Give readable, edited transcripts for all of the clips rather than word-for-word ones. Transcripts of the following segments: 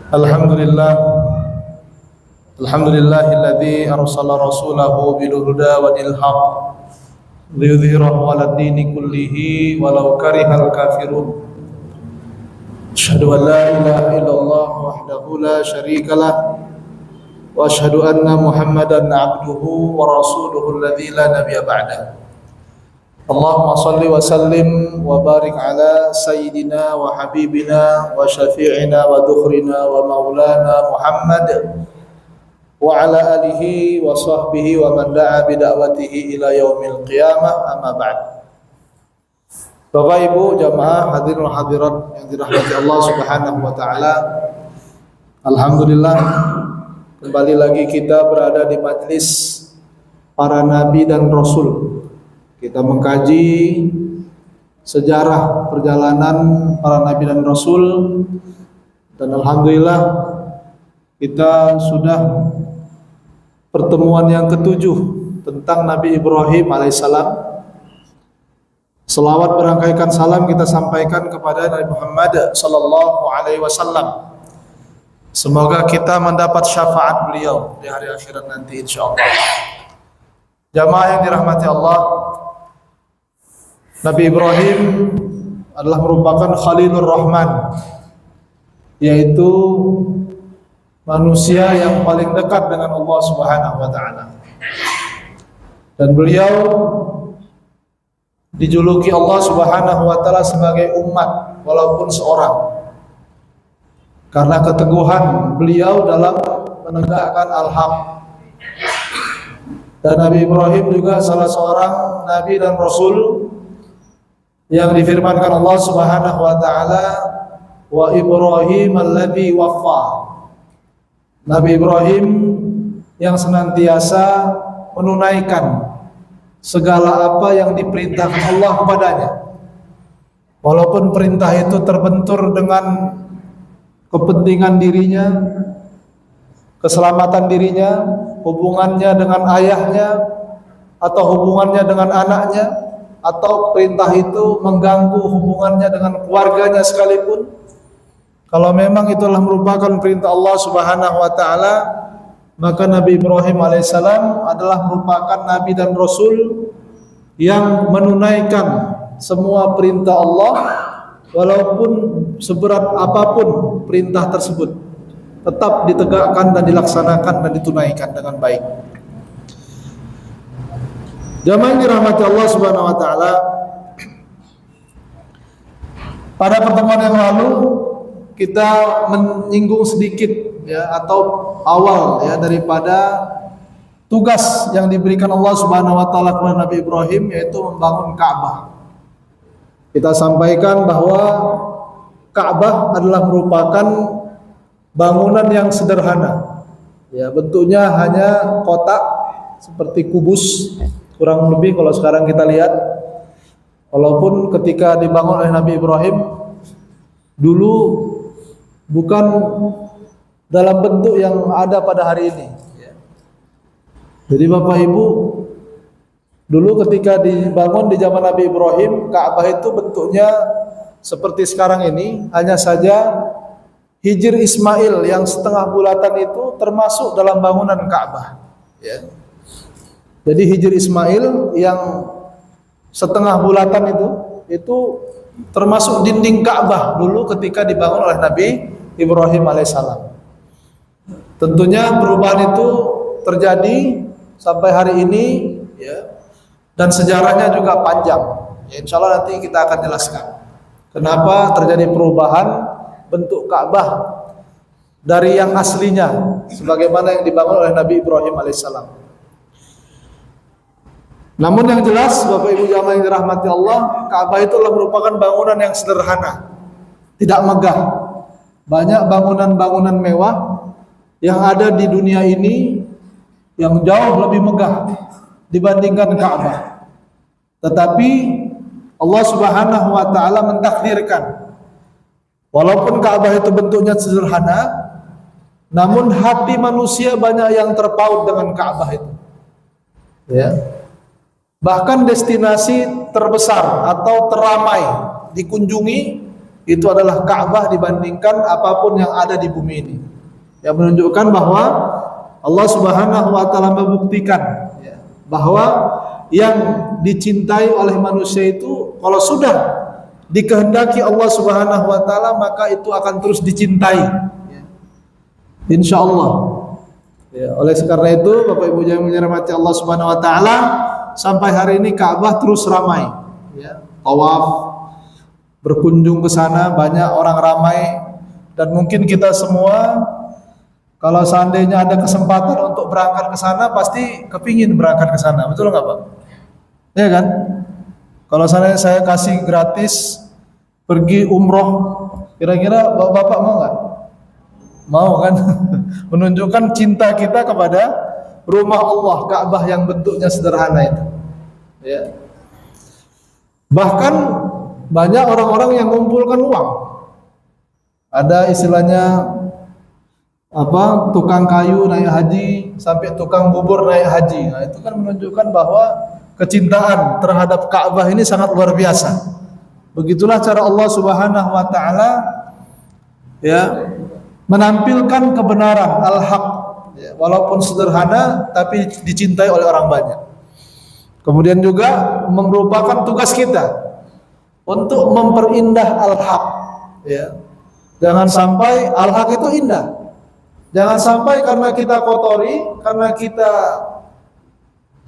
Alhamdulillah, alhamdulillahilladzi arsala rasulahu bil huda wa dinil haq liyudhhirahu 'alad dini kullihi walau karihal kafirun. Asyhadu an la ilaha illallah wahdahu la syarikalah wa asyhadu anna Muhammadan 'abduhu wa rasuluhu alladzi la nabiyya ba'dahu. Allahumma salli wa sallim wa barik ala sayyidina wa habibina wa syafi'ina wa dhukhrina wa maulana Muhammad wa ala alihi wa sahbihi wa man da'a bida'watihi ila yaumil qiyamah, amma ba'd. Bapak Ibu jamaah hadirin wa hadirat yang dirahmati Allah Subhanahu wa taala. Alhamdulillah, kembali lagi kita berada di majlis para nabi dan rasul. Kita mengkaji sejarah perjalanan para nabi dan rasul, dan alhamdulillah kita sudah pertemuan yang ketujuh tentang Nabi Ibrahim alaihissalam. Selawat berangkaikan salam kita sampaikan kepada Nabi Muhammad sallallahu alaihi wasallam. Semoga kita mendapat syafaat beliau di hari akhirat nanti insyaallah. Jamaah yang dirahmati Allah, Nabi Ibrahim adalah merupakan Khalilur Rahman, yaitu manusia yang paling dekat dengan Allah Subhanahu wa taala. Dan beliau dijuluki Allah Subhanahu wa taala sebagai umat walaupun seorang, karena keteguhan beliau dalam menegakkan al-haq. Dan Nabi Ibrahim juga salah seorang nabi dan rasul yang difirmankan Allah Subhanahu wa taala, wa Ibrahim alladzi waffa. Nabi Ibrahim yang senantiasa menunaikan segala apa yang diperintahkan Allah kepadanya. Walaupun perintah itu terbentur dengan kepentingan dirinya, keselamatan dirinya, hubungannya dengan ayahnya, atau hubungannya dengan anaknya, atau perintah itu mengganggu hubungannya dengan keluarganya sekalipun, kalau memang itulah merupakan perintah Allah Subhanahu wa taala, maka Nabi Ibrahim alaihissalam adalah merupakan nabi dan rasul yang menunaikan semua perintah Allah, walaupun seberat apapun perintah tersebut tetap ditegakkan dan dilaksanakan dan ditunaikan dengan baik. Jamaah yang dirahmati Allah Subhanahu wa taala, pada pertemuan yang lalu kita menyinggung sedikit ya, atau awal ya daripada tugas yang diberikan Allah Subhanahu wa taala kepada Nabi Ibrahim, yaitu membangun Ka'bah. Kita sampaikan bahwa Ka'bah adalah merupakan bangunan yang sederhana. Ya, bentuknya hanya kotak seperti kubus kurang lebih kalau sekarang kita lihat. Walaupun ketika dibangun oleh Nabi Ibrahim dulu bukan dalam bentuk yang ada pada hari ini. Jadi Bapak Ibu, dulu ketika dibangun di zaman Nabi Ibrahim, Ka'bah itu bentuknya seperti sekarang ini, hanya saja Hijr Ismail yang setengah bulatan itu termasuk dalam bangunan Ka'bah. Ya. Jadi Hijr Ismail yang setengah bulatan itu termasuk dinding Ka'bah dulu ketika dibangun oleh Nabi Ibrahim alaihissalam. Tentunya perubahan itu terjadi sampai hari ini ya, dan sejarahnya juga panjang ya, insya Allah nanti kita akan jelaskan kenapa terjadi perubahan bentuk Ka'bah dari yang aslinya sebagaimana yang dibangun oleh Nabi Ibrahim alaihissalam. Namun yang jelas Bapak Ibu jamaah yang dirahmati Allah, Ka'bah itu merupakan bangunan yang sederhana, tidak megah. Banyak bangunan-bangunan mewah yang ada di dunia ini yang jauh lebih megah dibandingkan Ka'bah. Tetapi Allah Subhanahu wa taala mentakdirkan walaupun Ka'bah itu bentuknya sederhana, namun hati manusia banyak yang terpaut dengan Ka'bah itu. Ya. Bahkan destinasi terbesar atau teramai dikunjungi itu adalah Ka'bah dibandingkan apapun yang ada di bumi ini. Yang menunjukkan bahwa Allah Subhanahu wa taala membuktikan ya, bahwa yang dicintai oleh manusia itu kalau sudah dikehendaki Allah Subhanahu wa taala maka itu akan terus dicintai. Ya. Insyaallah. Ya, oleh karena itu Bapak Ibu yang dirahmati Allah Subhanahu wa taala, sampai hari ini Ka'bah terus ramai. Ya, tawaf, berkunjung ke sana banyak orang ramai, dan mungkin kita semua kalau seandainya ada kesempatan untuk berangkat ke sana pasti kepingin berangkat ke sana, betul nggak Pak? Ya kan? Kalau seandainya saya kasih gratis pergi umroh, kira-kira Bapak mau nggak? Mau kan? Menunjukkan cinta kita kepada rumah Allah, Ka'bah yang bentuknya sederhana itu. Ya. Bahkan banyak orang-orang yang mengumpulkan uang. Ada istilahnya apa, tukang kayu naik haji sampai tukang bubur naik haji. Nah, itu kan menunjukkan bahwa kecintaan terhadap Ka'bah ini sangat luar biasa. Begitulah cara Allah Subhanahu wa taala ya menampilkan kebenaran al-haq ya, walaupun sederhana tapi dicintai oleh orang banyak. Kemudian juga merupakan tugas kita untuk memperindah al-haq ya. Jangan sampai al-haq itu indah. Jangan sampai karena kita kotori, karena kita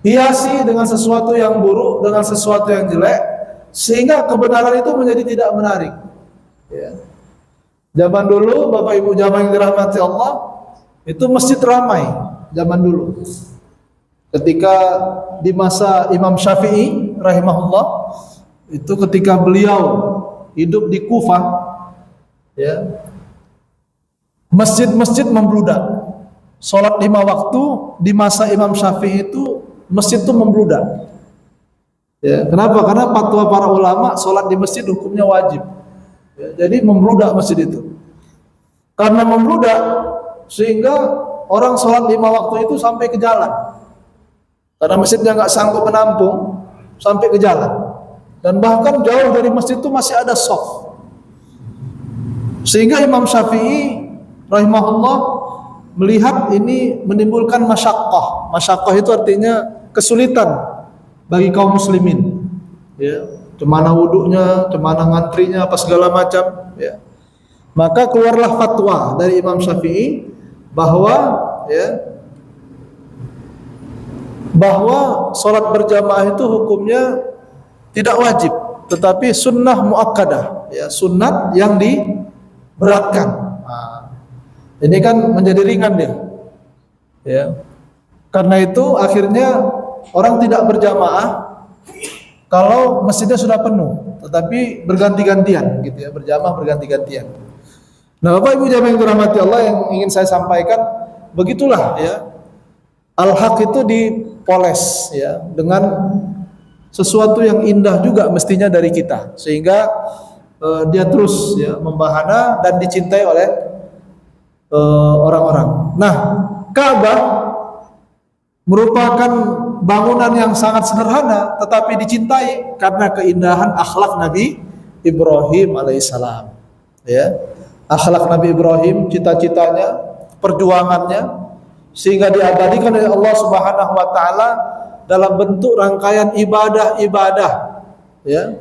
hiasi dengan sesuatu yang buruk, dengan sesuatu yang jelek, sehingga kebenaran itu menjadi tidak menarik. Ya. Zaman dulu, Bapak Ibu zaman yang dirahmati Allah, itu masjid ramai. Zaman dulu, ketika di masa Imam Syafi'i rahimahullah, itu ketika beliau hidup di Kufah, ya, masjid-masjid membludak. Salat 5 waktu di masa Imam Syafi'i itu masjid itu membludak. Ya, kenapa? Karena fatwa para ulama salat di masjid hukumnya wajib. Ya, jadi membludak masjid itu. Karena membludak sehingga orang salat 5 waktu itu sampai ke jalan. Karena masjidnya nggak sanggup menampung, sampai ke jalan. Dan bahkan jauh dari masjid itu masih ada shaf. Sehingga Imam Syafi'i rahimahullah melihat ini menimbulkan masyaqqah. Masyaqqah itu artinya kesulitan bagi kaum muslimin. Ya, cemana wudunya, cemana ngantrinya, apa segala macam. Ya. Maka keluarlah fatwa dari Imam Syafi'i bahwa ya, bahwa sholat berjamaah itu hukumnya tidak wajib, tetapi sunnah muakkadah, ya, sunnat yang diberatkan. Nah, ini kan menjadi ringan dia. Ya. Karena itu akhirnya orang tidak berjamaah kalau masjidnya sudah penuh, tetapi berganti-gantian gitu ya, berjamaah berganti-gantian. Nah, Bapak Ibu jamaah yang dirahmati Allah, yang ingin saya sampaikan begitulah ya. Al-haq itu dipoles ya dengan sesuatu yang indah juga mestinya dari kita, sehingga dia terus ya membahana dan dicintai oleh orang-orang. Nah, Ka'bah merupakan bangunan yang sangat sederhana tetapi dicintai karena keindahan akhlak Nabi Ibrahim alaihissalam. Ya, akhlak Nabi Ibrahim, cita-citanya, perjuangannya, sehingga diabadikan oleh Allah Subhanahu wa taala dalam bentuk rangkaian ibadah-ibadah ya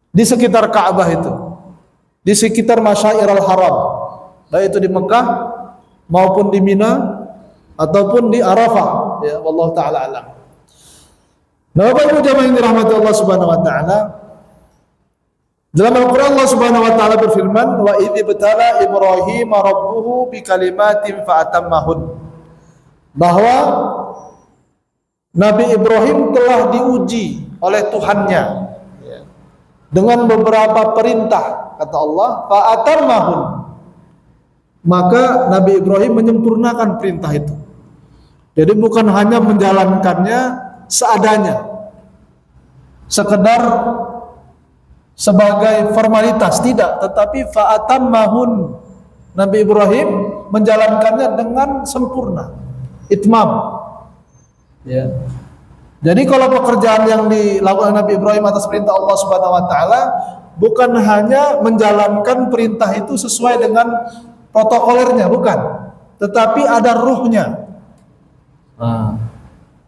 di sekitar Ka'bah itu, di sekitar Masyairul Haram, baik itu di Mekah maupun di Mina ataupun di Arafah ya, wallahu taala alam. Nah, Bapak Ibu jamaah yang dirahmati Allah Subhanahu wa taala, dalam Al-Qur'an Allah Subhanahu wa taala berfirman, wa idz ibtala Ibrahim rabbuhu bikalimatin fa'atammahun, bahwa Nabi Ibrahim telah diuji oleh Tuhannya dengan beberapa perintah, kata Allah, fa'atammahun, maka Nabi Ibrahim menyempurnakan perintah itu. Jadi bukan hanya menjalankannya seadanya, sekedar sebagai formalitas, tidak, tetapi fa'atammahun, Nabi Ibrahim menjalankannya dengan sempurna, itmam. Ya. Jadi kalau pekerjaan yang dilakukan Nabi Ibrahim atas perintah Allah Subhanahu wa taala bukan hanya menjalankan perintah itu sesuai dengan protokolernya, bukan, tetapi ada ruhnya.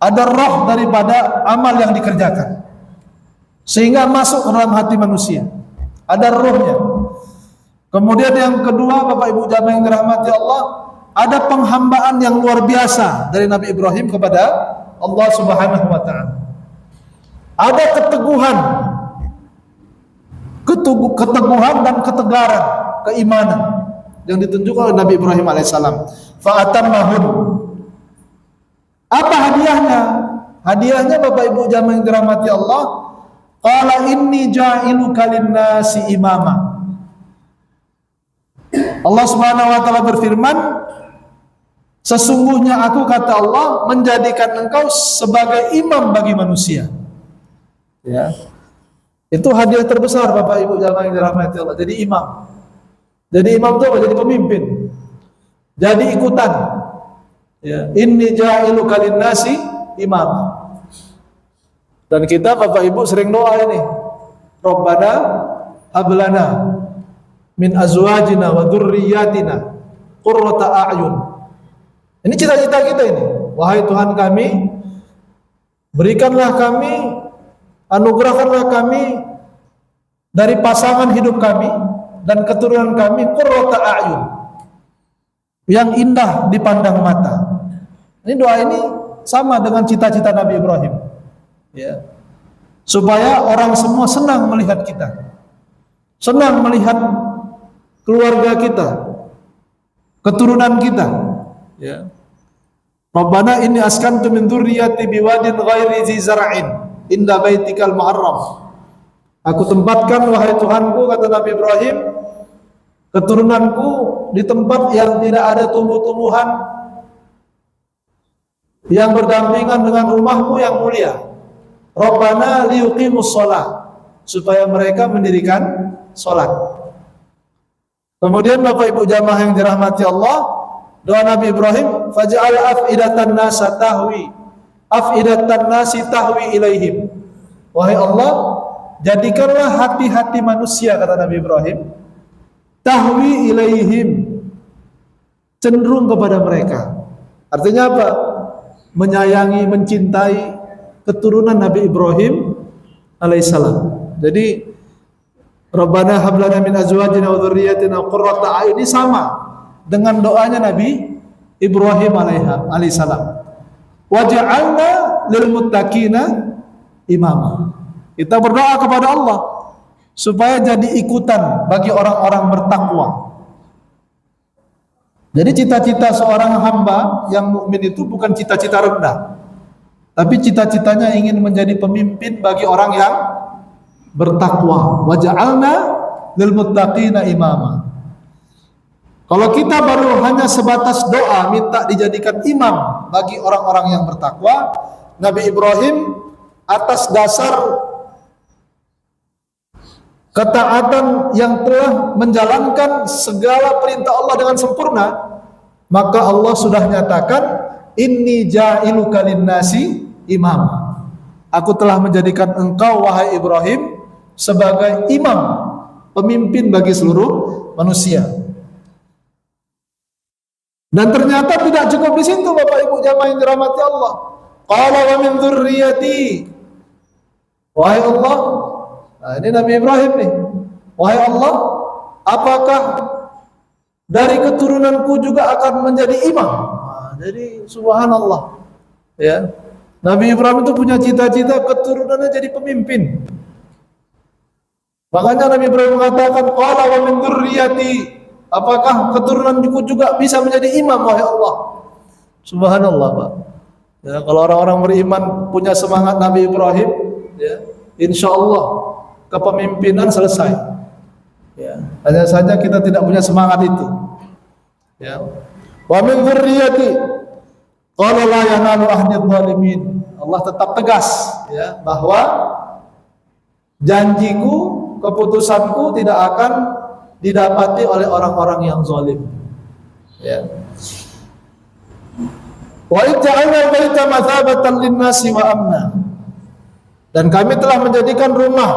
Ada roh daripada amal yang dikerjakan sehingga masuk ke dalam hati manusia, ada ruhnya. Kemudian yang kedua, Bapak Ibu jamaah yang dirahmati Allah, ada penghambaan yang luar biasa dari Nabi Ibrahim kepada Allah Subhanahu wa taala. Ada keteguhan dan ketegaran keimanan yang ditunjukkan oleh Nabi Ibrahim alaihissalam. Fa'atammahun. Apa hadiahnya? Hadiahnya Bapak Ibu jamaah yang dirahmati Allah, qala inni ja'iluka lin-nasi imama. Allah Subhanahu wa taala berfirman, sesungguhnya aku, kata Allah, menjadikan engkau sebagai imam bagi manusia. Ya. Itu hadiah terbesar Bapak Ibu jamaah yang dirahmati Allah. Jadi imam. Jadi imam itu apa? Jadi pemimpin. Jadi ikutan. Ya, inni ja'iluka lin-nasi imam. Dan kita Bapak Ibu sering doa ini, Rabbana hablana min azwajina wa dzurriyyatina qurrata a'yun. Ini cita-cita kita ini. Wahai Tuhan kami, berikanlah kami, anugerahkanlah kami dari pasangan hidup kami dan keturunan kami qurrata a'yun, yang indah dipandang mata. Ini doa ini sama dengan cita-cita Nabi Ibrahim, ya, supaya orang semua senang melihat kita, senang melihat keluarga kita, keturunan kita, ya. Rabbana inni askantu min dzurriyyati biwadin ghairi dzi zar'in inda baitikal muharram. Aku tempatkan, wahai Tuhanku, kata Nabi Ibrahim, keturunanku di tempat yang tidak ada tumbuh-tumbuhan, yang berdampingan dengan rumahmu yang mulia. Rabbana liyuqimus shalah, supaya mereka mendirikan salat. Kemudian Bapak Ibu jamaah yang dirahmati Allah, doa Nabi Ibrahim, faj'al af'idatan nasi tahwi ilaihim. Wahai Allah, jadikanlah hati-hati manusia, kata Nabi Ibrahim, tahwi ilaihim, cenderung kepada mereka. Artinya apa? Menyayangi, mencintai keturunan Nabi Ibrahim alaihissalam. Jadi Rabbana hablana min azwajina wa dzurriyyatina qurrata a'yun, ini sama dengan doanya Nabi Ibrahim alaihissalam. Waj'alna lil muttaqina imama. Kita berdoa kepada Allah supaya jadi ikutan bagi orang-orang bertakwa. Jadi cita-cita seorang hamba yang mukmin itu bukan cita-cita rendah, tapi cita-citanya ingin menjadi pemimpin bagi orang yang bertakwa. Waja'alna lil muttaqina imama. Kalau kita baru hanya sebatas doa minta dijadikan imam bagi orang-orang yang bertakwa, Nabi Ibrahim atas dasar ketaatan yang telah menjalankan segala perintah Allah dengan sempurna, maka Allah sudah nyatakan, inni ja'iluka lin-nasi imam. Aku telah menjadikan engkau, wahai Ibrahim, sebagai imam, pemimpin bagi seluruh manusia. Dan ternyata tidak cukup di situ Bapak Ibu jamaah yang dirahmati Allah. Qala wa min dzurriyyati. Wahai Allah, nah ini Nabi Ibrahim nih. Wahai Allah, apakah dari keturunanku juga akan menjadi imam? Nah, jadi subhanallah. Ya. Nabi Ibrahim itu punya cita-cita keturunannya jadi pemimpin. Makanya Nabi Ibrahim mengatakan, qala wa min dzurriyyati. Apakah keturunanku juga bisa menjadi imam, wahai Allah? Subhanallah, Pak. Ya, kalau orang-orang beriman punya semangat Nabi Ibrahim, ya, insya Allah kepemimpinan selesai. Ya, hanya saja kita tidak punya semangat itu. Ya. Wa min dzurriyyati qala la yanalu ahdi dzalimin. Allah tetap tegas, ya, bahwa janjiku, keputusanku tidak akan didapati oleh orang-orang yang zalim. Ya. Wa ja'alna baita mathabatan lin-nasi wa amna. Dan kami telah menjadikan rumah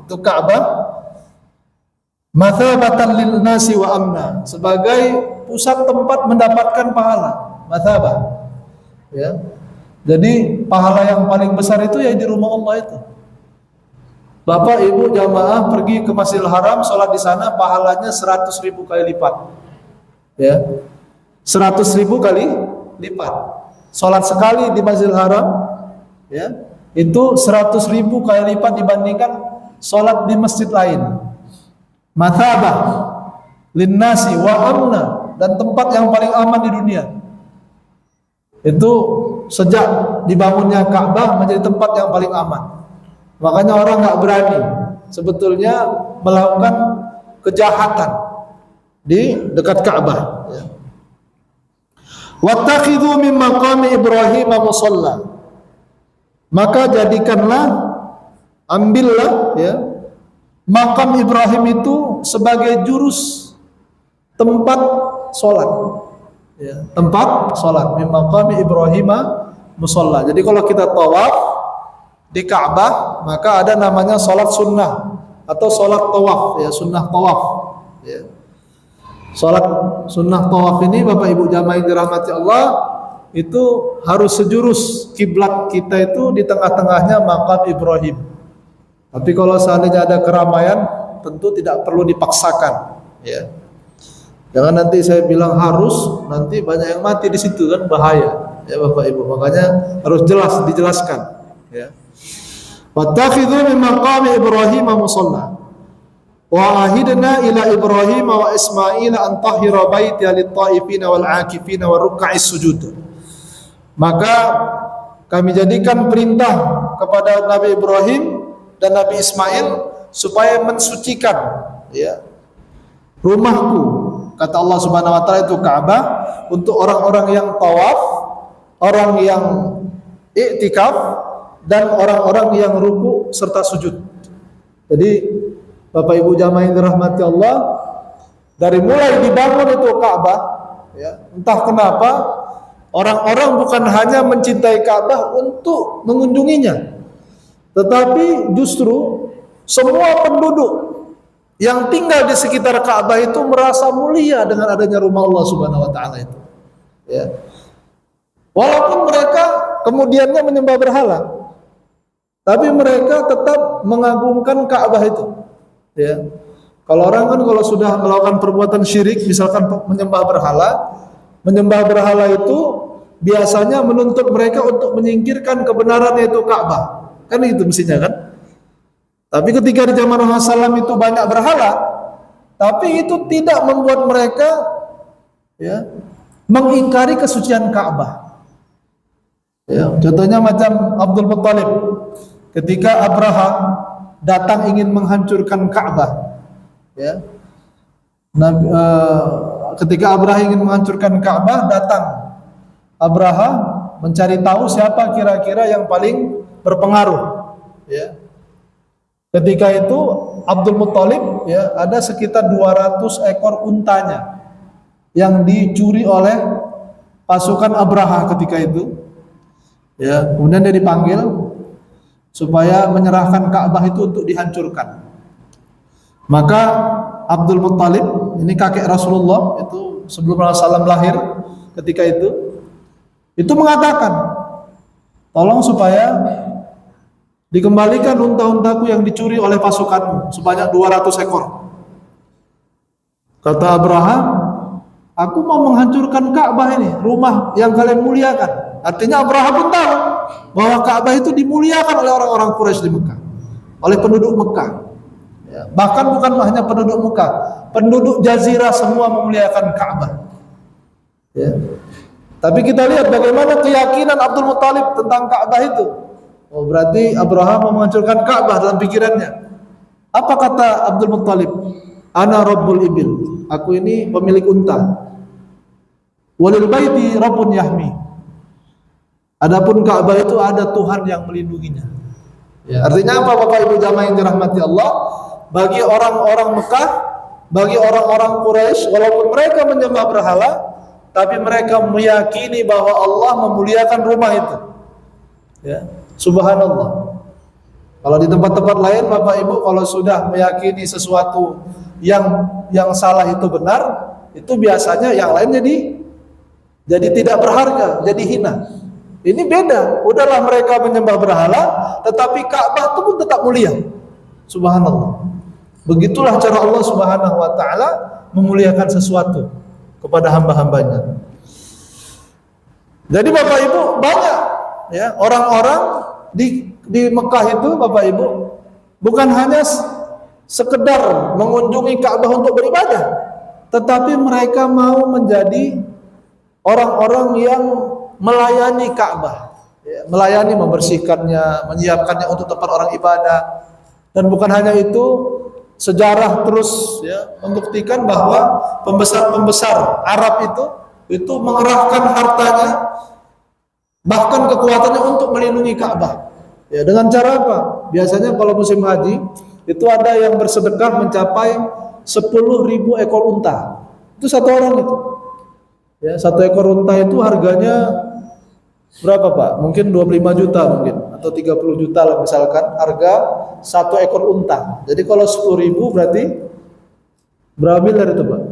itu Ka'bah mathabatan lil nasi wa amna, sebagai pusat tempat mendapatkan pahala. Mathabah, ya. Jadi pahala yang paling besar itu ya di rumah Allah itu. Bapak ibu jamaah pergi ke Masjidil Haram, sholat di sana, pahalanya 100.000 kali lipat, ya. 100.000 kali lipat. Sholat sekali di Masjidil Haram, ya, itu 100.000 kali lipat dibandingkan sholat di masjid lain. Mathabah linnasi wa amna, dan tempat yang paling aman di dunia. Itu sejak dibangunnya Ka'bah menjadi tempat yang paling aman. Makanya orang nggak berani sebetulnya melakukan kejahatan di dekat Ka'bah. Wattakhidhu min maqami Ibrahim musalla. Maka jadikanlah, ambillah, ya, makam Ibrahim itu sebagai jurus tempat sholat, ya, tempat sholat. Min maqami Ibrahim musalla. Jadi kalau kita tawaf di Ka'bah, maka ada namanya sholat sunnah atau sholat tawaf, ya, sunnah tawaf, ya. Sholat sunnah tawaf ini Bapak Ibu jamaah yang dirahmati Allah, itu harus sejurus, kiblat kita itu di tengah-tengahnya makam Ibrahim. Tapi kalau seandainya ada keramaian, tentu tidak perlu dipaksakan, ya. Jangan nanti saya bilang harus, nanti banyak yang mati di situ, kan bahaya, ya Bapak Ibu. Makanya harus jelas dijelaskan, ya. Wattakhidhu min maqami Ibrahim musalla. Wa ahidna ila Ibrahim wa Ismail an tahhira baiti lit-taifina wal 'akifina wa ruk'is sujud. Maka kami jadikan perintah kepada Nabi Ibrahim dan Nabi Ismail supaya mensucikan, ya, rumahku, kata Allah Subhanahu wa taala, itu Ka'bah, untuk orang-orang yang tawaf, orang yang i'tikaf, dan orang-orang yang ruku serta sujud. Jadi Bapak Ibu jamaah yang dirahmati Allah, dari mulai dibangun itu Ka'bah, ya, entah kenapa orang-orang bukan hanya mencintai Ka'bah untuk mengunjunginya, tetapi justru semua penduduk yang tinggal di sekitar Ka'bah itu merasa mulia dengan adanya rumah Allah Subhanahu wa taala itu, ya. Walaupun mereka kemudiannya menyembah berhala, tapi mereka tetap mengagungkan Ka'bah itu, ya. Kalau orang kan kalau sudah melakukan perbuatan syirik, misalkan menyembah berhala itu biasanya menuntut mereka untuk menyingkirkan kebenarannya itu Ka'bah, kan itu mestinya kan. Tapi ketika di zaman Rasulullah SAW itu banyak berhala, tapi itu tidak membuat mereka, ya, mengingkari kesucian Ka'bah. Ya, contohnya macam Abdul Muttalib, ketika Abraha datang ingin menghancurkan Ka'bah, ya. Ketika Abraha ingin menghancurkan Ka'bah, datang Abraha mencari tahu siapa kira-kira yang paling berpengaruh, ya. Ketika itu Abdul Muttalib, ya, ada sekitar 200 ekor untanya yang dicuri oleh pasukan Abraha ketika itu, ya. Kemudian dia dipanggil supaya menyerahkan Ka'bah itu untuk dihancurkan. Maka Abdul Muttalib, ini kakek Rasulullah, itu sebelum Rasulullah SAW lahir, ketika itu mengatakan, tolong supaya dikembalikan unta-untaku yang dicuri oleh pasukanmu sebanyak 200 ekor. Kata Abraha, aku mau menghancurkan Ka'bah ini, rumah yang kalian muliakan. Artinya Abraha pun tahu bahwa Ka'bah itu dimuliakan oleh orang-orang Quraisy di Mekah, oleh penduduk Mekah, ya. Bahkan bukan hanya penduduk Mekah, penduduk Jazirah semua memuliakan Ka'bah, ya. Tapi kita lihat bagaimana keyakinan Abdul Muttalib tentang Ka'bah itu. Oh, berarti Abraham mau menghancurkan Ka'bah dalam pikirannya. Apa kata Abdul Muttalib? Ana Rabbul Ibil. Aku ini pemilik unta. Walil baiti Rabbun Yahmi. Adapun Ka'bah itu ada Tuhan yang melindunginya. Ya, artinya apa Bapak Ibu jamaah yang dirahmati Allah? Bagi orang-orang Mekah, bagi orang-orang Quraisy, walaupun mereka menyembah berhala, tapi mereka meyakini bahwa Allah memuliakan rumah itu. Ya. Subhanallah. Kalau di tempat-tempat lain Bapak Ibu kalau sudah meyakini sesuatu yang salah itu benar, itu biasanya yang lain jadi tidak berharga, jadi hina. Ini beda. Udahlah mereka menyembah berhala, tetapi Ka'bah itu pun tetap mulia. Subhanallah. Begitulah cara Allah Subhanahu wa taala memuliakan sesuatu kepada hamba-hambanya. Jadi Bapak Ibu, banyak ya orang-orang di Mekah itu Bapak Ibu bukan hanya sekedar mengunjungi Ka'bah untuk beribadah, tetapi mereka mau menjadi orang-orang yang melayani Ka'bah, ya, melayani, membersihkannya, menyiapkannya untuk tempat orang ibadah. Dan bukan hanya itu, sejarah terus ya membuktikan bahwa pembesar-pembesar Arab itu mengerahkan hartanya, bahkan kekuatannya untuk melindungi Ka'bah. Ya, dengan cara apa? Biasanya kalau musim haji itu ada yang bersedekah mencapai 10.000 ekor unta. Itu satu orang itu. Ya, satu ekor unta itu harganya berapa Pak? Mungkin 25 juta mungkin, atau 30 juta lah misalkan harga satu ekor unta. Jadi kalau 10.000 berarti berapa miliar itu Pak?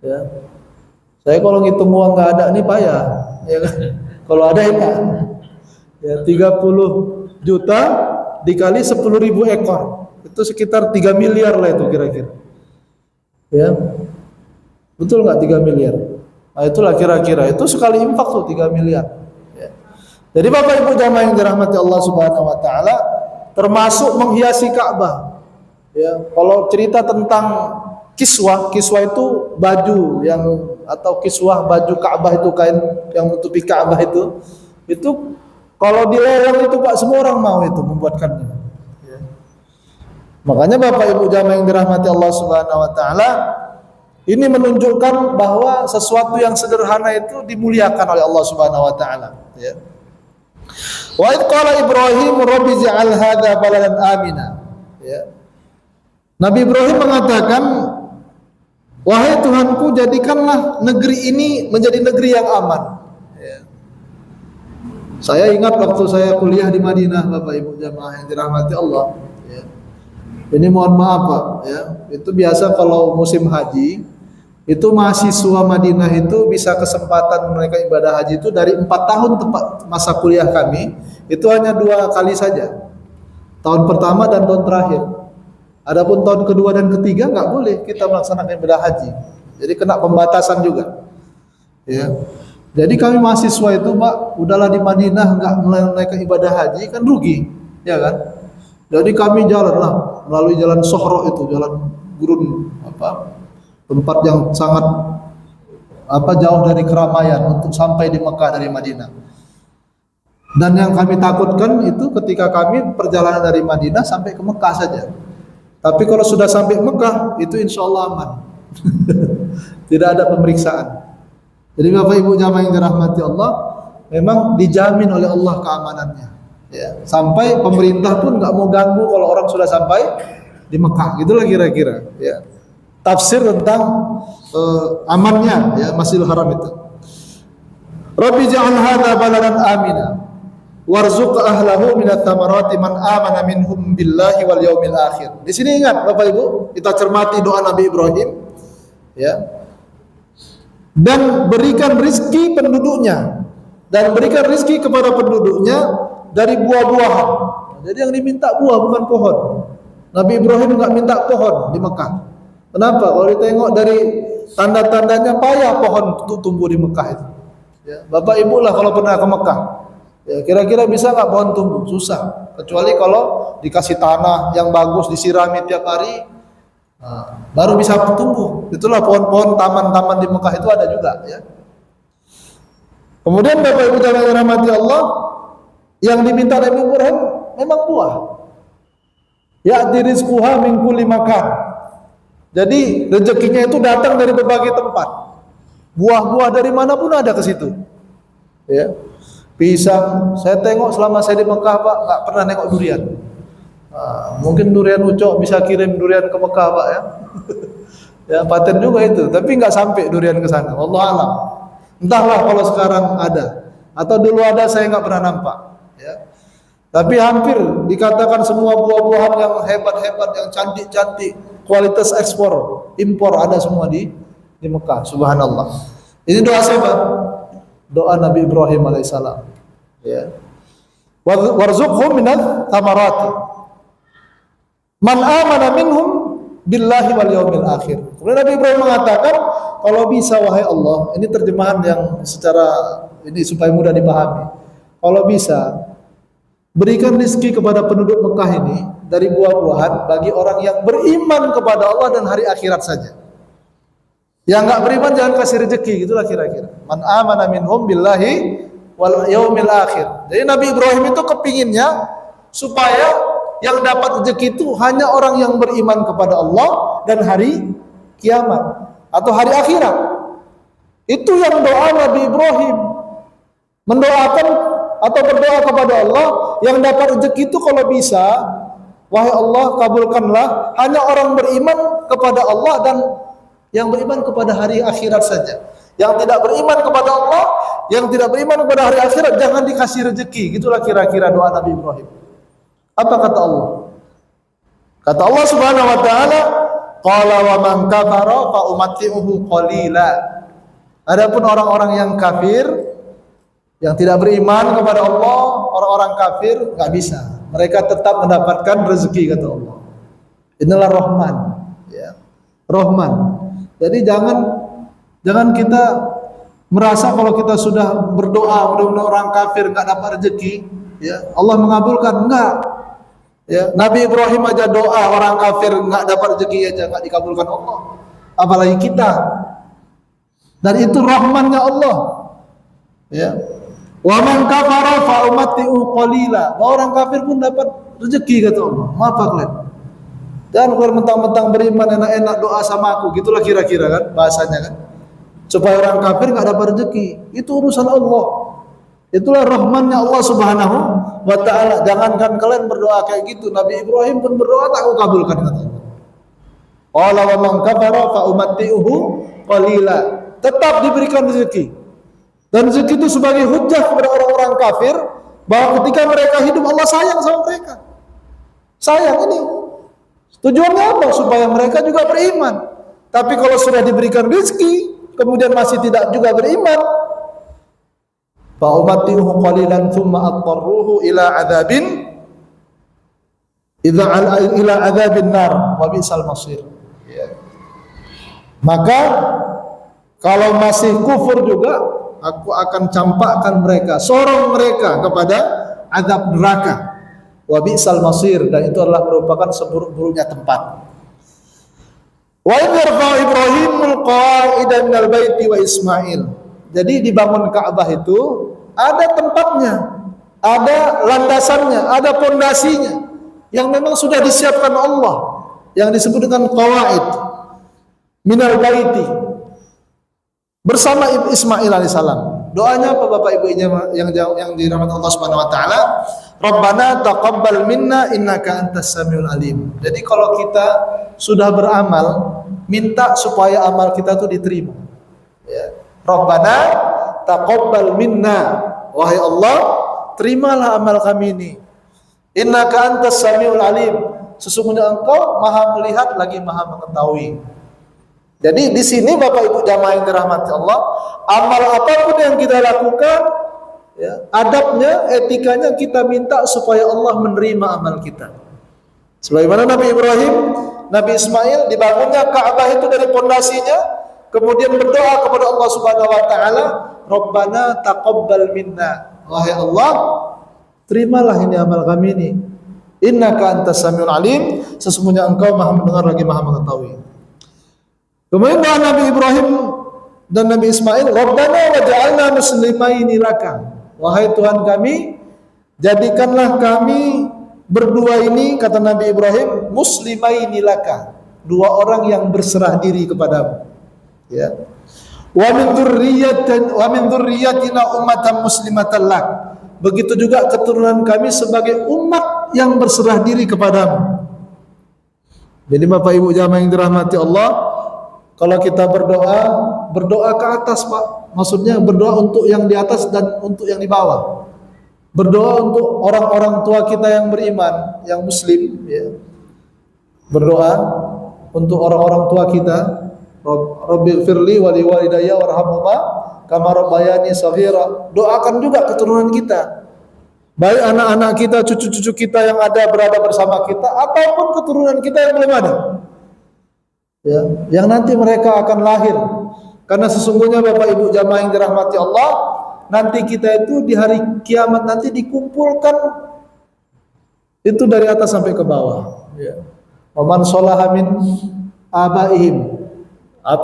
Ya. Saya kalau ngitung uang nggak ada nih payah, ya kan? Kalau ada ya 30 juta dikali 10.000 ekor, itu sekitar 3 miliar lah itu kira-kira. Ya, betul nggak 3 miliar? Nah itulah kira-kira, itu sekali infak tuh 3 miliar. Ya. Jadi Bapak Ibu jamaah yang dirahmati Allah Subhanahu Wa Taala, termasuk menghiasi Ka'bah. Ya, kalau cerita tentang kiswah itu baju yang, atau kiswah baju Ka'bah itu, kain yang menutupi Ka'bah itu kalau dilelang itu Pak, semua orang mau itu membuatkannya. Ya. Makanya Bapak Ibu jamaah yang dirahmati Allah Subhanahu Wa Taala, ini menunjukkan bahwa sesuatu yang sederhana itu dimuliakan oleh Allah Subhanahu Wa Taala. Ya. Wa id qala Ibrahim rabbi ja'al hadza baladan amina. Ya. Nabi Ibrahim mengatakan, wahai Tuhanku, jadikanlah negeri ini menjadi negeri yang aman. Ya. Saya ingat waktu saya kuliah di Madinah, Bapak Ibu jamaah yang dirahmati Allah. Ya. Ini mohon maaf Pak, ya. Itu biasa kalau musim haji, itu mahasiswa Madinah itu bisa kesempatan mereka ibadah haji itu dari 4 tahun tempat masa kuliah kami, itu hanya 2 kali saja. Tahun pertama dan tahun terakhir. Adapun tahun kedua dan ketiga nggak boleh kita melaksanakan ibadah haji. Jadi kena pembatasan juga. Ya. Jadi kami mahasiswa itu Pak, udahlah di Madinah nggak menunaikan ibadah haji kan rugi, ya kan? Jadi kami jalanlah melalui jalan Sohro itu, jalan gurun tempat yang sangat jauh dari keramaian untuk sampai di Mekah dari Madinah. Dan yang kami takutkan itu ketika kami perjalanan dari Madinah sampai ke Mekah saja. Tapi kalau sudah sampai Mekah itu insya Allah aman. Tidak ada pemeriksaan. Jadi Bapak Ibu jamaah yang dirahmati Allah, memang dijamin oleh Allah keamanannya. Ya, sampai pemerintah pun nggak mau ganggu kalau orang sudah sampai di Mekah. Gitulah kira-kira. Ya. Tafsir tentang amannya ya Masjidil Haram itu. Rabbi ja'al hadza baladan amina warzuq ahlahu minat thamarati man amana minhum billahi wal yaumil akhir. Di sini ingat Bapak Ibu, kita cermati doa Nabi Ibrahim ya. Dan berikan rizki penduduknya, dan berikan rizki kepada penduduknya dari buah-buahan. Jadi yang diminta buah bukan pohon. Nabi Ibrahim enggak minta pohon di Mekah. Kenapa? Kalau ditengok dari tanda-tandanya payah pohon tumbuh di Mekah itu. Ya, Bapak Ibu lah kalau pernah ke Mekah, ya, kira-kira bisa nggak pohon tumbuh? Susah. Kecuali kalau dikasih tanah yang bagus, disirami tiap hari, baru bisa tumbuh. Itulah pohon-pohon taman-taman di Mekah itu ada juga. Ya. Kemudian Bapak Ibu yang dirahmati Allah, yang diminta Nabi Ibrahim memang buah. Ya dirizquha min kulli makan. Jadi rezekinya itu datang dari berbagai tempat. Buah-buah dari mana pun ada ke situ. Ya. Pisang, saya tengok selama saya di Mekah Pak, nggak pernah nengok durian. Mungkin durian ucok bisa kirim durian ke Mekah Pak ya. Ya paten juga itu, tapi nggak sampai durian ke sana. Wallahu alam. Entahlah kalau sekarang ada atau dulu ada, saya nggak pernah nampak. Ya. Tapi hampir dikatakan semua buah-buahan yang hebat-hebat, yang cantik-cantik, kualitas ekspor, impor ada semua di Mekah. Subhanallah. Ini doa siapa? Doa Nabi Ibrahim alaihissalam. Ya. Warzuqhum minats thamarati. Man amana minhum billahi wal yaumil akhir. Kemudian Nabi Ibrahim mengatakan, kalau bisa wahai Allah, ini terjemahan yang secara ini supaya mudah dipahami. Kalau bisa, berikan rezeki kepada penduduk Mekah ini dari buah-buahan bagi orang yang beriman kepada Allah dan hari akhirat saja. Yang enggak beriman jangan kasih rezeki, gitulah kira-kira. Man amana minhum billahi wal yaumil akhir. Jadi Nabi Ibrahim itu kepinginnya supaya yang dapat rezeki itu hanya orang yang beriman kepada Allah dan hari kiamat atau hari akhirat. Itu yang doa Nabi Ibrahim. Mendoakan atau berdoa kepada Allah yang dapat rezeki itu kalau bisa, wahai Allah kabulkanlah hanya orang beriman kepada Allah dan yang beriman kepada hari akhirat saja. Yang tidak beriman kepada Allah, yang tidak beriman kepada hari akhirat jangan dikasih rezeki. Gitulah kira-kira doa Nabi Ibrahim. Apa kata Allah? Kata Allah Subhanahu wa taala, qala wa man kafara fa umatti'uhu qalila. Adapun orang-orang yang kafir, yang tidak beriman kepada Allah, orang-orang kafir enggak bisa. Mereka tetap mendapatkan rezeki kata Allah. Inilah Rahman, ya. Rahman. Jadi jangan kita merasa kalau kita sudah berdoa mudah-mudahan orang kafir enggak dapat rezeki, ya, Allah mengabulkan. Enggak. Ya, Nabi Ibrahim aja doa orang kafir enggak dapat rezeki aja enggak dikabulkan Allah. Apalagi kita. Dan itu rahmannya Allah. Ya. Wa man kafara fa umatti'u qalila. Orang kafir pun dapat rezeki kata Allah. Maaf kalian. Jangan keluar mentang-mentang beriman enak-enak doa sama aku, gitulah kira-kira kan bahasanya kan. Supaya orang kafir enggak dapat rezeki. Itu urusan Allah. Itulah rahmannya Allah Subhanahu wa taala. Jangankan kalian berdoa kayak gitu, Nabi Ibrahim pun berdoa tak kabulkan kata Allah. Qala wa man kafara fa umatti'uhu qalila. Tetap diberikan rezeki. Dan rezeki itu sebagai hujjah kepada orang-orang kafir bahwa ketika mereka hidup Allah sayang sama mereka. Sayang ini. Tujuannya apa? Supaya mereka juga beriman. Tapi kalau sudah diberikan rezeki kemudian masih tidak juga beriman, fa umatti'uhu qalilan thumma adtarruhu ila adzabin nar wa bi'sal masir. Ya. Maka kalau masih kufur juga aku akan campakkan mereka, sorong mereka kepada azab neraka. Wa bi'sal masir, dan itu adalah merupakan seburuk-buruknya tempat. Wa yarfa Ibrahimul qa'ida minal baiti wa Ismail. Jadi dibangun Ka'bah itu ada tempatnya, ada landasannya, ada pondasinya yang memang sudah disiapkan Allah, yang disebut dengan qawaid minal baiti bersama Ismail alaihissalam. Doanya apa Bapak Ibu yang dirahmati Allah Subhanahu wa taala? Rabbana taqabbal minna innaka antas samiul alim. Jadi kalau kita sudah beramal, minta supaya amal kita itu diterima. Ya. Rabbana taqabbal minna, wahai Allah, terimalah amal kami ini. Innaka antas samiul alim. Sesungguhnya Engkau Maha melihat lagi Maha mengetahui. Jadi di sini Bapak Ibu jamaah yang dirahmati Allah, amal apapun yang kita lakukan, ya, adabnya, etikanya kita minta supaya Allah menerima amal kita. Sebagaimana Nabi Ibrahim, Nabi Ismail dibangunnya Ka'bah itu dari pondasinya, kemudian berdoa kepada Allah Subhanahu wa taala, Rabbana taqabbal minna. Wahai Allah, terimalah ini amal kami ini. Innaka antas samiul alim, sesungguhnya Engkau Maha mendengar lagi Maha mengetahui. Kemudian doa Nabi Ibrahim dan Nabi Ismail, Rabbana waj'alna muslimaini laka. Wahai Tuhan kami, jadikanlah kami berdua ini, kata Nabi Ibrahim, muslimaini laka, dua orang yang berserah diri kepadamu. Ya. Wa min dzurriyyatina ummatan muslimatan lak. Begitu juga keturunan kami sebagai umat yang berserah diri kepadamu. Jadi Bapak Ibu jamaah yang dirahmati Allah, kalau kita berdoa ke atas Pak, maksudnya berdoa untuk yang di atas dan untuk yang di bawah. Berdoa untuk orang-orang tua kita yang beriman, yang muslim, ya. Berdoa untuk orang-orang tua kita, Rabbil firli wali walidayya warhamhuma kama rabbayani shaghira. Doakan juga keturunan kita, baik anak-anak kita, cucu-cucu kita yang ada berada bersama kita, ataupun keturunan kita yang belum ada, ya, yang nanti mereka akan lahir. Karena sesungguhnya Bapak Ibu jamaah yang dirahmati Allah, nanti kita itu di hari kiamat nanti dikumpulkan itu dari atas sampai ke bawah, ya. Waman sholaha min abaihim,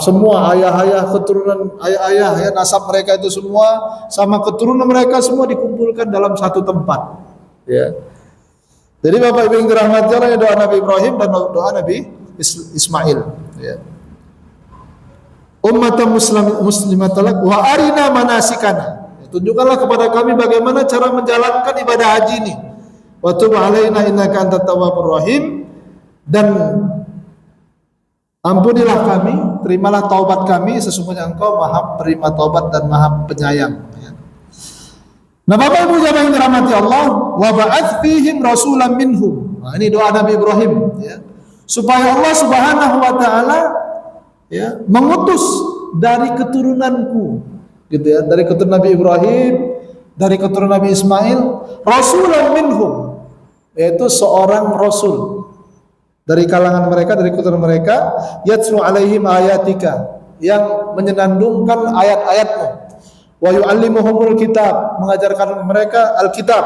semua ayah-ayah, keturunan ayah-ayah, ya, nasab mereka itu semua sama keturunan mereka semua dikumpulkan dalam satu tempat, ya. Jadi Bapak Ibu yang dirahmati Allah, ya, doa Nabi Ibrahim dan doa Nabi Ismail, ya. Ummatan muslimatalak wa arina manasikana, tunjukkanlah kepada kami bagaimana cara menjalankan ibadah haji ini. Wa tub alaina innaka antat tawwabur rahim, dan ampunilah kami, terimalah taubat kami, sesungguhnya Engkau Maha penerima taubat dan Maha penyayang. Nah, Bapak Ibu yang dirahmati Allah, wa ba'ats fihim rasulan minhum. Nah, ini doa Nabi Ibrahim, ya, supaya Allah Subhanahu wa taala, ya, mengutus dari keturunanku, gitu ya, dari keturunan Nabi Ibrahim, dari keturunan Nabi Ismail, rasulan minhum, yaitu seorang rasul dari kalangan mereka, dari keturunan mereka, yatlu alaihim ayatika, yang menyenandungkan ayat-ayatmu, wa yu'allimuhumul kitab, mengajarkan mereka alkitab,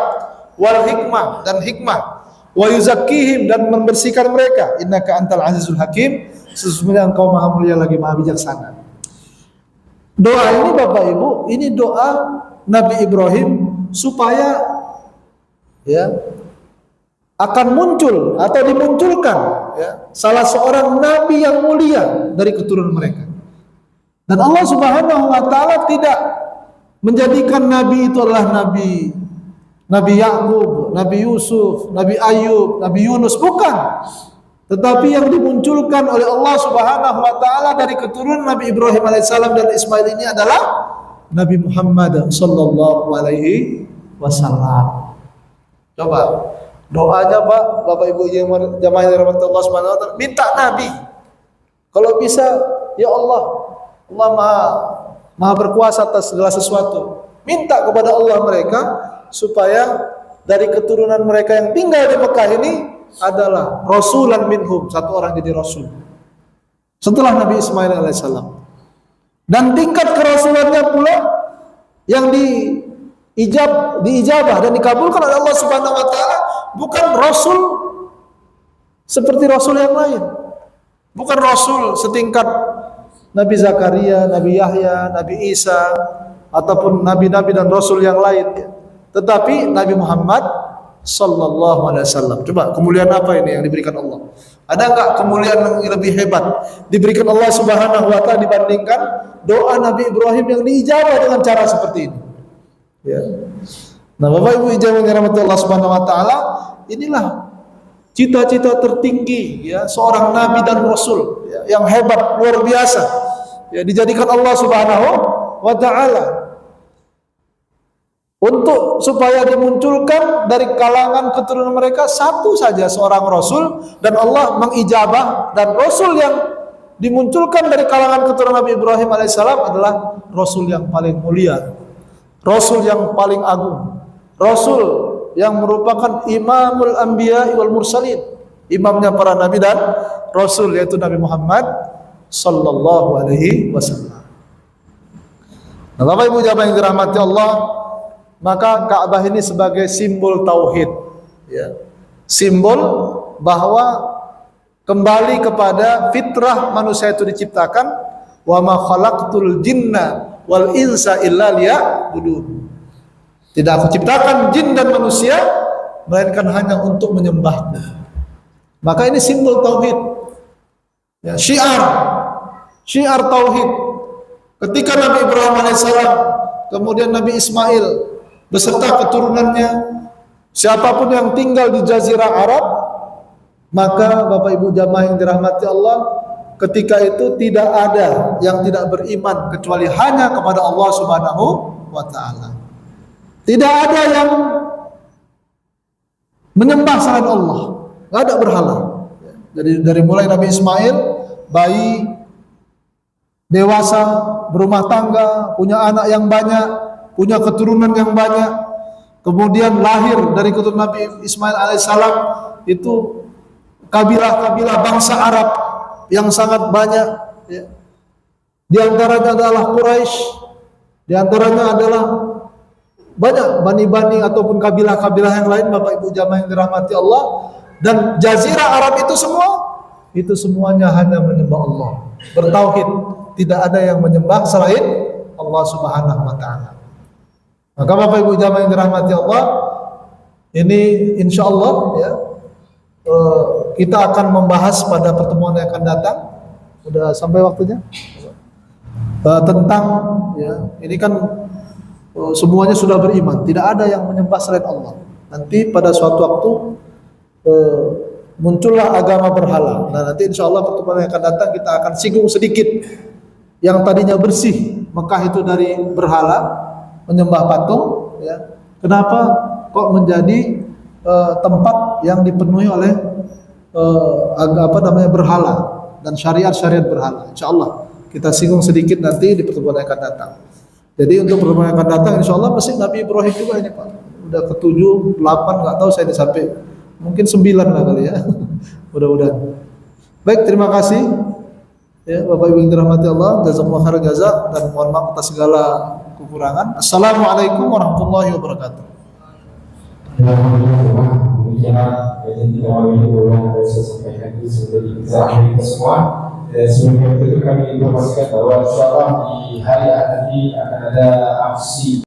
wal hikmah, dan hikmah, wa yuzakkihim, dan membersihkan mereka, innaka antal azizul hakim, sesungguhnya Engkau Maha Mulia lagi Maha Bijaksana. Doa ini Bapak Ibu, ini doa Nabi Ibrahim supaya, ya, akan muncul atau dimunculkan, ya, salah seorang nabi yang mulia dari keturunan mereka. Dan Allah Subhanahu wa taala tidak menjadikan nabi itu adalah Nabi Yakub, Nabi Yusuf, Nabi Ayub, Nabi Yunus, bukan. Tetapi yang dimunculkan oleh Allah Subhanahu wa taala dari keturunan Nabi Ibrahim alaihissalam dan Ismail ini adalah Nabi Muhammad sallallahu alaihi wasallam. Coba doanya Pak, Bapak Ibu yang jamaah yang dirahmati Allah Subhanahu wa taala, minta nabi. Kalau bisa, ya Allah, Allah Maha berkuasa atas segala sesuatu. Minta kepada Allah mereka supaya dari keturunan mereka yang tinggal di Mekah ini adalah rasulan minhum, satu orang jadi rasul setelah Nabi Ismail alaihissalam. Dan tingkat kerasulannya pula yang diijabah dan dikabulkan oleh Allah Subhanahu wa taala, bukan rasul seperti rasul yang lain, bukan rasul setingkat Nabi Zakaria, Nabi Yahya, Nabi Isa, ataupun nabi-nabi dan rasul yang lain, tetapi Nabi Muhammad sallallahu alaihi wasallam. Coba kemuliaan apa ini yang diberikan Allah? Ada enggak kemuliaan yang lebih hebat diberikan Allah Subhanahu wa taala dibandingkan doa Nabi Ibrahim yang diijabah dengan cara seperti ini? Ya. Nah, Bapak Ibu yang dirahmati Allah Subhanahu wa taala, inilah cita-cita tertinggi, ya, seorang nabi dan rasul, ya, yang hebat, luar biasa, ya, dijadikan Allah Subhanahu wa taala untuk supaya dimunculkan dari kalangan keturunan mereka satu saja seorang rasul, dan Allah mengijabah, dan rasul yang dimunculkan dari kalangan keturunan Nabi Ibrahim alaihissalam adalah rasul yang paling mulia, rasul yang paling agung, rasul yang merupakan imamul anbiya wal mursalin, imamnya para nabi dan rasul, yaitu Nabi Muhammad sallallahu alaihi wasallam. Nah, Bapak Ibu jamaah yang dirahmati Allah, maka Ka'bah ini sebagai simbol tauhid, ya, simbol bahwa kembali kepada fitrah manusia itu diciptakan, wa ma khalaqtul jinna wal insa illa liya'budun. Tidak aku ciptakan jin dan manusia melainkan hanya untuk menyembahku. Maka ini simbol tauhid, ya, syiar tauhid. Ketika Nabi Ibrahim alaihissalam, kemudian Nabi Ismail beserta keturunannya, siapapun yang tinggal di Jazirah Arab, maka Bapak Ibu jamaah yang dirahmati Allah, ketika itu tidak ada yang tidak beriman kecuali hanya kepada Allah Subhanahu wa taala. Tidak ada yang menyembah selain Allah, enggak ada berhala. Dari mulai Nabi Ismail bayi, dewasa, berumah tangga, punya anak yang banyak, punya keturunan yang banyak, kemudian lahir dari keturunan Nabi Ismail alaihissalam, itu kabilah-kabilah bangsa Arab yang sangat banyak, ya. Di antaranya adalah Quraisy, di antaranya adalah banyak bani-bani ataupun kabilah-kabilah yang lain, Bapak Ibu jamaah yang dirahmati Allah. Dan jazirah Arab itu semuanya hanya menyembah Allah, bertauhid, tidak ada yang menyembah selain Allah Subhanahu wa taala. Maka Bapak Ibu jamaah yang dirahmati Allah, ini insyaallah ya, kita akan membahas pada pertemuan yang akan datang. Sudah sampai waktunya, tentang ya, ini kan semuanya sudah beriman, tidak ada yang menyembah selain Allah. Nanti pada suatu waktu muncullah agama berhala. Nah, nanti insya Allah pertemuan yang akan datang kita akan singgung sedikit yang tadinya bersih Mekah itu dari berhala, menyembah patung, ya. Kenapa kok menjadi tempat yang dipenuhi oleh berhala dan syariat-syariat berhala? Insya Allah kita singgung sedikit nanti di pertemuan yang akan datang. Jadi untuk pertemuan yang akan datang, insya Allah masih Nabi Ibrahim juga ini Pak. Udah ke-7, 8, nggak tahu saya ini sampai mungkin 9 lah kali ya. Mudah-mudahan. Baik, terima kasih. Ya, Bapak Ibu yang dirahmati Allah, jazakumullah khairan jazak, dan mohon maaf atas segala kekurangan. Assalamualaikum warahmatullahi wabarakatuh. Sebelum itu kami informasikan bahwa insyaallah di hari nanti akan ada aksi